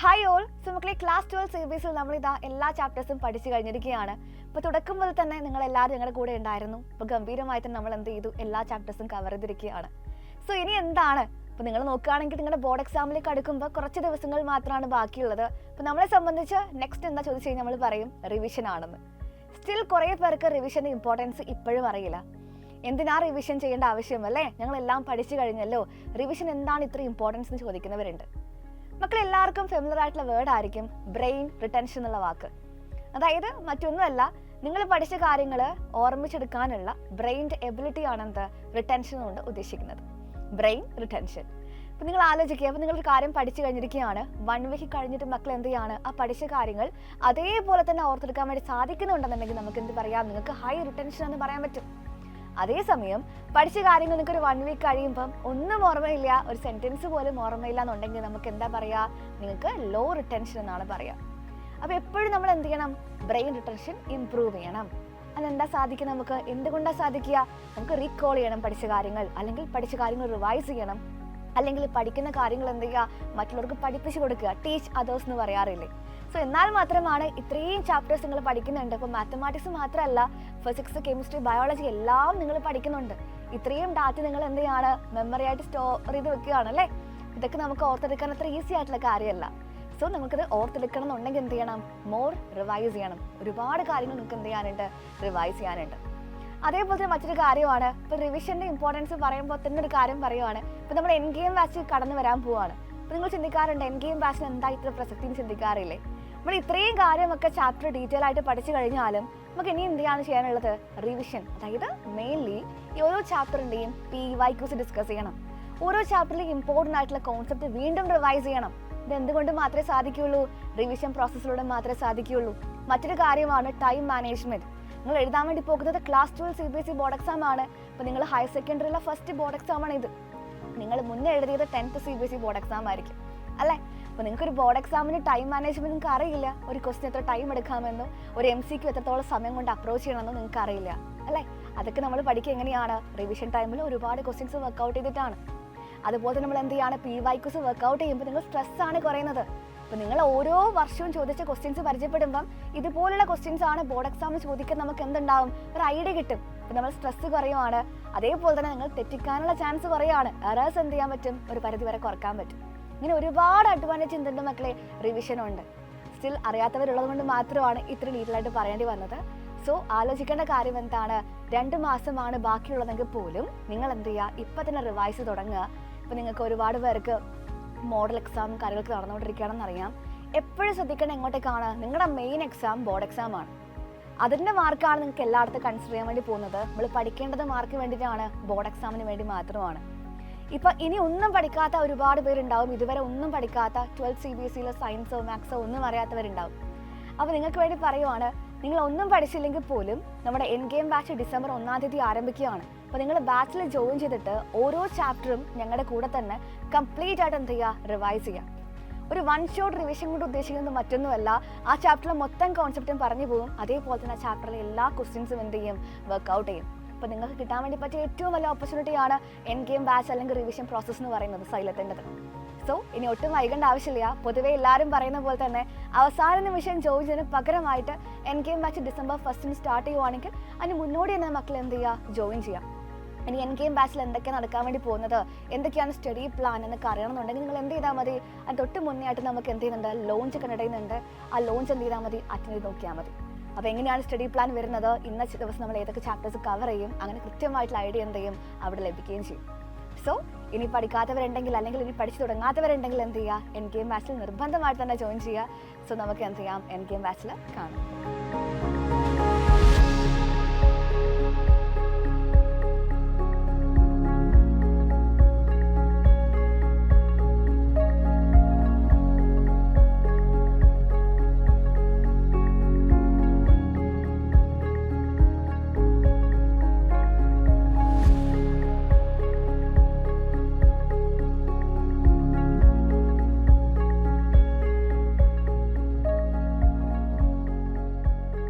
Hi all. So മക്കളെ, class 12 CBSE നമ്മൾ എല്ലാ ചാപ്റ്റേഴ്സും പഠിച്ചു കഴിഞ്ഞിരിക്കുകയാണ്. ഇപ്പോൾ തുടക്കം മുതൽ തന്നെ നിങ്ങൾ എല്ലാവരും ഞങ്ങളുടെ കൂടെ ഉണ്ടായിരുന്നു. ഇപ്പോൾ ഗംഭീരമായിട്ട് നമ്മൾ എന്ത് ചെയ്തു, എല്ലാ ചാപ്റ്റേഴ്സും കവർ ചെയ്തിരിക്കുകയാണ്. സോ ഇനി എന്താണ്, ഇപ്പോൾ നിങ്ങൾ നോക്കുകയാണെങ്കിൽ നിങ്ങളുടെ ബോർഡ് എക്സാമിലേക്ക് അടുക്കുമ്പോൾ കുറച്ച് ദിവസങ്ങൾ മാത്രമാണ് ബാക്കിയുള്ളത്. അപ്പോൾ നമ്മളെ സംബന്ധിച്ച് നെക്സ്റ്റ് എന്താ ചോദിച്ചു കഴിഞ്ഞാൽ നമ്മൾ പറയും റിവിഷൻ ആണെന്ന്. സ്റ്റിൽ കുറേ പേർക്ക് റിവിഷൻ്റെ ഇമ്പോർട്ടൻസ് ഇപ്പോഴും അറിയില്ല. എന്തിനാ റിവിഷൻ ചെയ്യേണ്ട ആവശ്യമല്ലേ, ഞങ്ങളെല്ലാം പഠിച്ചു കഴിഞ്ഞല്ലോ, റിവിഷൻ എന്താണ് ഇത്ര ഇമ്പോർട്ടൻസ് എന്ന് ചോദിക്കുന്നവരുണ്ട്. മക്കളെല്ലാവർക്കും ഫെമിലർ ആയിട്ടുള്ള വേർഡ് ആയിരിക്കും ബ്രെയിൻ റിട്ടൻഷൻ എന്നുള്ള വാക്ക്. അതായത് മറ്റൊന്നുമല്ല, നിങ്ങൾ പഠിച്ച കാര്യങ്ങൾ ഓർമ്മിച്ചെടുക്കാനുള്ള ബ്രെയിൻ്റെ എബിലിറ്റി ആണെന്ത് റിട്ടൻഷൻ കൊണ്ട് ഉദ്ദേശിക്കുന്നത്, ബ്രെയിൻ റിട്ടൻഷൻ. അപ്പം നിങ്ങൾ ആലോചിക്കുക, അപ്പോൾ നിങ്ങളൊരു കാര്യം പഠിച്ചു കഴിഞ്ഞിരിക്കുകയാണ്, 1 വീക്ക് കഴിഞ്ഞിട്ട് മക്കൾ എന്ത് ചെയ്യാണ്, ആ പഠിച്ച കാര്യങ്ങൾ അതേപോലെ തന്നെ ഓർത്തെടുക്കാൻ വേണ്ടി സാധിക്കുന്നുണ്ടെന്നുണ്ടെങ്കിൽ നമുക്ക് എന്ത് പറയാം, നിങ്ങൾക്ക് ഹൈ റിട്ടൻഷൻ എന്ന് പറയാൻ പറ്റും. അതേസമയം പഠിച്ച കാര്യങ്ങൾ നിങ്ങൾക്ക് ഒരു 1 വീക്ക് കഴിയുമ്പം ഒന്നും ഓർമ്മയില്ല, ഒരു സെൻറ്റൻസ് പോലും ഓർമ്മയില്ല എന്നുണ്ടെങ്കിൽ നമുക്ക് എന്താ പറയുക, നിങ്ങൾക്ക് ലോ റിട്ടൻഷൻ എന്നാണ് പറയുക. അപ്പോൾ എപ്പോഴും നമ്മൾ എന്ത് ചെയ്യണം, ബ്രെയിൻ റിട്ടൻഷൻ ഇംപ്രൂവ് ചെയ്യണം. അതെന്താ സാധിക്കുക, നമുക്ക് എന്തുകൊണ്ടാണ് സാധിക്കുക, നമുക്ക് റീകോൾ ചെയ്യണം പഠിച്ച കാര്യങ്ങൾ, അല്ലെങ്കിൽ പഠിച്ച കാര്യങ്ങൾ റിവൈസ് ചെയ്യണം, അല്ലെങ്കിൽ പഠിക്കുന്ന കാര്യങ്ങൾ എന്ത് ചെയ്യുക, മറ്റുള്ളവർക്ക് പഠിപ്പിച്ചു കൊടുക്കുക, ടീച്ച് അതേഴ്സ് എന്ന് പറയാറില്ലേ. സോ എന്നാൽ മാത്രമാണ് ഇത്രയും ചാപ്റ്റേഴ്സ് നിങ്ങൾ പഠിക്കുന്നുണ്ട്. ഇപ്പോൾ മാത്തമാറ്റിക്സ് മാത്രമല്ല, ഫിസിക്സ്, കെമിസ്ട്രി, ബയോളജി എല്ലാം നിങ്ങൾ പഠിക്കുന്നുണ്ട്. ഇത്രയും ഡാറ്റ നിങ്ങൾ എന്ത് ചെയ്യാണ്, മെമ്മറി ആയിട്ട് സ്റ്റോർ ചെയ്ത് വെക്കുകയാണല്ലേ. ഇതൊക്കെ നമുക്ക് ഓർത്തെടുക്കാൻ അത്ര ഈസി ആയിട്ടുള്ള കാര്യമല്ല. സോ നമുക്കത് ഓർത്തെടുക്കണം എന്നുണ്ടെങ്കിൽ എന്ത് ചെയ്യണം, മോർ റിവൈസ് ചെയ്യണം. ഒരുപാട് കാര്യങ്ങൾ നമുക്ക് എന്ത് ചെയ്യാനുണ്ട്, റിവൈസ് ചെയ്യാനുണ്ട്. അതേപോലെ തന്നെ മറ്റൊരു കാര്യമാണ്, ഇപ്പോൾ റിവിഷൻ്റെ ഇമ്പോർട്ടൻസ് പറയുമ്പോൾ തന്നെ ഒരു കാര്യം പറയുവാണ്, ഇപ്പോൾ നമ്മൾ എൻ ഗെയിം ബാച്ച് കടന്നു വരാൻ പോവാണ്. അപ്പോൾ നിങ്ങൾ ചിന്തിക്കാറുണ്ട് എൻ ഗെയിം ബാച്ചിന് എന്താ ഇത്ര പ്രസക്തി എന്ന് ചിന്തിക്കാറില്ലേ. നമ്മൾ ഇത്രയും കാര്യമൊക്കെ ചാപ്റ്റർ ഡീറ്റെയിൽ ആയിട്ട് പഠിച്ചു കഴിഞ്ഞാലും നമുക്ക് ഇനി എന്താണ് ചെയ്യാനുള്ളത്, റിവിഷൻ. അതായത് മെയിൻലി ഈ ഓരോ ചാപ്റ്ററിൻ്റെയും PYQs ഡിസ്കസ് ചെയ്യണം. ഓരോ ചാപ്റ്ററിലും ഇമ്പോർട്ടൻ്റ് ആയിട്ടുള്ള കോൺസെപ്റ്റ് വീണ്ടും റിവൈസ് ചെയ്യണം. ഇത് എന്തുകൊണ്ട് മാത്രമേ സാധിക്കുകയുള്ളൂ, റിവിഷൻ പ്രോസസ്സിലൂടെ മാത്രമേ സാധിക്കുകയുള്ളൂ. മറ്റൊരു കാര്യമാണ് ടൈം മാനേജ്മെൻറ്റ്. നിങ്ങൾ എഴുതാൻ വേണ്ടി പോകുന്നത് ക്ലാസ് 12 CBSE ബോർഡ് എക്സാം ആണ്. ഇപ്പോൾ നിങ്ങൾ ഹയർ സെക്കൻഡറിയിലെ ഫസ്റ്റ് ബോർഡ് എക്സാം ആണ് ഇത്. നിങ്ങൾ മുന്നേ എഴുതിയത് 10th CBSE ബോർഡ് എക്സാം ആയിരിക്കും അല്ലേ. അപ്പോൾ നിങ്ങൾക്കൊരു ബോർഡ് എക്സാമിന് ടൈം മാനേജ്മെൻറ്റ് നിങ്ങൾക്ക് അറിയില്ല. ഒരു ക്വസ്റ്റ്യൻ എത്ര ടൈം എടുക്കാമെന്നോ, ഒരു MCQ എത്രത്തോളം സമയം കൊണ്ട് അപ്രോച്ച് ചെയ്യണമെന്നോ നിങ്ങൾക്ക് അറിയില്ല അല്ലേ. അതൊക്കെ നമ്മൾ പഠിക്കുക എങ്ങനെയാണ്, റിവിഷൻ ടൈമിൽ ഒരുപാട് ക്വസ്റ്റ്യൻസ് വർക്കൗട്ട് ചെയ്തിട്ടാണ്. അതുപോലെ നമ്മൾ എന്ത് ചെയ്യാണ്, PYQs വർക്കൗട്ട് ചെയ്യുമ്പോൾ നിങ്ങൾ സ്ട്രെസ്സാണ് കുറയുന്നത്. അപ്പോൾ നിങ്ങൾ ഓരോ വർഷവും ചോദിച്ച ക്വസ്റ്റ്യൻസ് പരിചയപ്പെടുമ്പം ഇതുപോലുള്ള ക്വസ്റ്റ്യൻസ് ആണ് ബോർഡ് എക്സാമിന് ചോദിക്കാൻ നമുക്ക് എന്തുണ്ടാവും, ഒരു ഐഡിയ കിട്ടും. അപ്പോൾ നമ്മൾ സ്ട്രെസ്സ് കുറയുവാണ്. അതേപോലെ തന്നെ നിങ്ങൾ തെറ്റിക്കാനുള്ള ചാൻസ് കുറയുകയാണ്. എറേഴ്സ് എന്ത് ചെയ്യാൻ പറ്റും, ഒരു പരിധി വരെ കുറക്കാൻ പറ്റും. ഇങ്ങനെ ഒരുപാട് അഡ്വാൻറ്റേജ് എന്തുണ്ട് മക്കളെ, റിവിഷനുണ്ട്. സ്റ്റിൽ അറിയാത്തവരുള്ളത് കൊണ്ട് മാത്രമാണ് ഇത്ര ഡീറ്റെയിൽ ആയിട്ട് പറയേണ്ടി വന്നത്. സോ ആലോചിക്കേണ്ട കാര്യം എന്താണ്, 2 മാസമാണ് ബാക്കിയുള്ളതെങ്കിൽ പോലും നിങ്ങൾ എന്ത് ചെയ്യുക, ഇപ്പം തന്നെ റിവൈസ് തുടങ്ങുക. ഇപ്പോൾ നിങ്ങൾക്ക് ഒരുപാട് പേർക്ക് മോഡൽ എക്സാം കാര്യങ്ങളൊക്കെ നടന്നുകൊണ്ടിരിക്കുകയാണെന്നറിയാം. എപ്പോഴും ശ്രദ്ധിക്കേണ്ട എങ്ങോട്ടേക്കാണ്, നിങ്ങളുടെ മെയിൻ എക്സാം ബോർഡ് എക്സാം ആണ്. അതിൻ്റെ മാർക്കാണ് നിങ്ങൾക്ക് എല്ലായിടത്തും കൺസിഡർ ചെയ്യാൻ വേണ്ടി പോകുന്നത്. നമ്മൾ പഠിക്കേണ്ടത് മാർക്ക് വേണ്ടിയിട്ടാണ്, ബോർഡ് എക്സാമിന് വേണ്ടി മാത്രമാണ്. ഇപ്പം ഇനി ഒന്നും പഠിക്കാത്ത ഒരുപാട് പേരുണ്ടാവും, ഇതുവരെ ഒന്നും പഠിക്കാത്ത 12th CBSEയിലെ സയൻസോ മാത്സോ ഒന്നും അറിയാത്തവരുണ്ടാവും. അപ്പോൾ നിങ്ങൾക്ക് വേണ്ടി പറയുവാണ്, നിങ്ങൾ ഒന്നും പഠിച്ചില്ലെങ്കിൽ പോലും നമ്മുടെ എൻ ഗെയിം ബാച്ച് ഡിസംബർ 1-ാം തീയതി ആരംഭിക്കുകയാണ്. അപ്പോൾ നിങ്ങൾ ബാച്ചിൽ ജോയിൻ ചെയ്തിട്ട് ഓരോ ചാപ്റ്ററും ഞങ്ങളുടെ കൂടെ തന്നെ കംപ്ലീറ്റ് ആയിട്ട് എന്ത് ചെയ്യുക, റിവൈസ് ചെയ്യുക. ഒരു 1 ഷോട്ട് റിവിഷൻ കൊണ്ട് ഉദ്ദേശിക്കുന്നത് മറ്റൊന്നുമല്ല, ആ ചാപ്റ്ററിലെ മൊത്തം കോൺസെപ്റ്റും പറഞ്ഞു പോകും. അതേപോലെ തന്നെ ആ ചാപ്റ്ററിലെ എല്ലാ ക്വസ്റ്റ്യൻസും എന്ത് ചെയ്യും, വർക്കൗട്ട് ചെയ്യും. അപ്പോൾ നിങ്ങൾക്ക് കിട്ടാൻ വേണ്ടി പറ്റിയ ഏറ്റവും വലിയ ഓപ്പർച്യൂണിറ്റിയാണ് എൻ ഗെയിം ബാച്ച് അല്ലെങ്കിൽ റിവിഷൻ പ്രോസസ്സ് എന്ന് പറയുന്നത്, സൈലത്തിൻ്റെത്. സോ ഇനി ഒട്ടും വൈകേണ്ട ആവശ്യമില്ല. പൊതുവേ എല്ലാവരും പറയുന്ന പോലെ തന്നെ അവസാന നിമിഷം ജോയിൻ ചെയ്യുന്നതിന് പകരമായിട്ട് N game batch December 1 start ചെയ്യുവാണെങ്കിൽ അതിന് മുന്നോടി തന്നെ മക്കൾ എന്ത് ചെയ്യുക, ജോയിൻ ചെയ്യാം. ഇനി എൻ ഗെയിം ബാച്ചിൽ എന്തൊക്കെയാണ് നടക്കാൻ വേണ്ടി പോകുന്നത്, എന്തൊക്കെയാണ് സ്റ്റഡി പ്ലാൻ എന്നൊക്കെ അറിയണമെന്നുണ്ടെങ്കിൽ നിങ്ങൾ എന്ത് ചെയ്താൽ മതി, അത് തൊട്ട് മുന്നേ ആയിട്ട് നമുക്ക് എന്ത് ചെയ്യുന്നുണ്ട്, ലോഞ്ച് ഒക്കെ നടക്കുന്നുണ്ട്. ആ ലോഞ്ച് എന്ത് ചെയ്താൽ മതി, അറ്റൻഡ് ചെയ്ത് നോക്കിയാൽ മതി. അപ്പോൾ എങ്ങനെയാണ് സ്റ്റഡി പ്ലാൻ വരുന്നത്, ഇന്ന ദിവസം നമ്മൾ ഏതൊക്കെ ചാപ്റ്റേഴ്സ് കവർ ചെയ്യും, അങ്ങനെ കൃത്യമായിട്ടുള്ള ഐഡിയ എന്ത് ചെയ്യും, അവിടെ ലഭിക്കുകയും ചെയ്യും. സോ ഇനി പഠിക്കാത്തവരുണ്ടെങ്കിൽ അല്ലെങ്കിൽ ഇനി പഠിച്ചു തുടങ്ങാത്തവരുണ്ടെങ്കിൽ എന്ത് ചെയ്യുക, എൻ ഗെയിം ബാച്ചിൽ നിർബന്ധമായിട്ട് തന്നെ ജോയിൻ ചെയ്യുക. സോ നമുക്ക് എന്ത് ചെയ്യാം, എൻ ഗെയിം ബാച്ചിൽ കാണാം.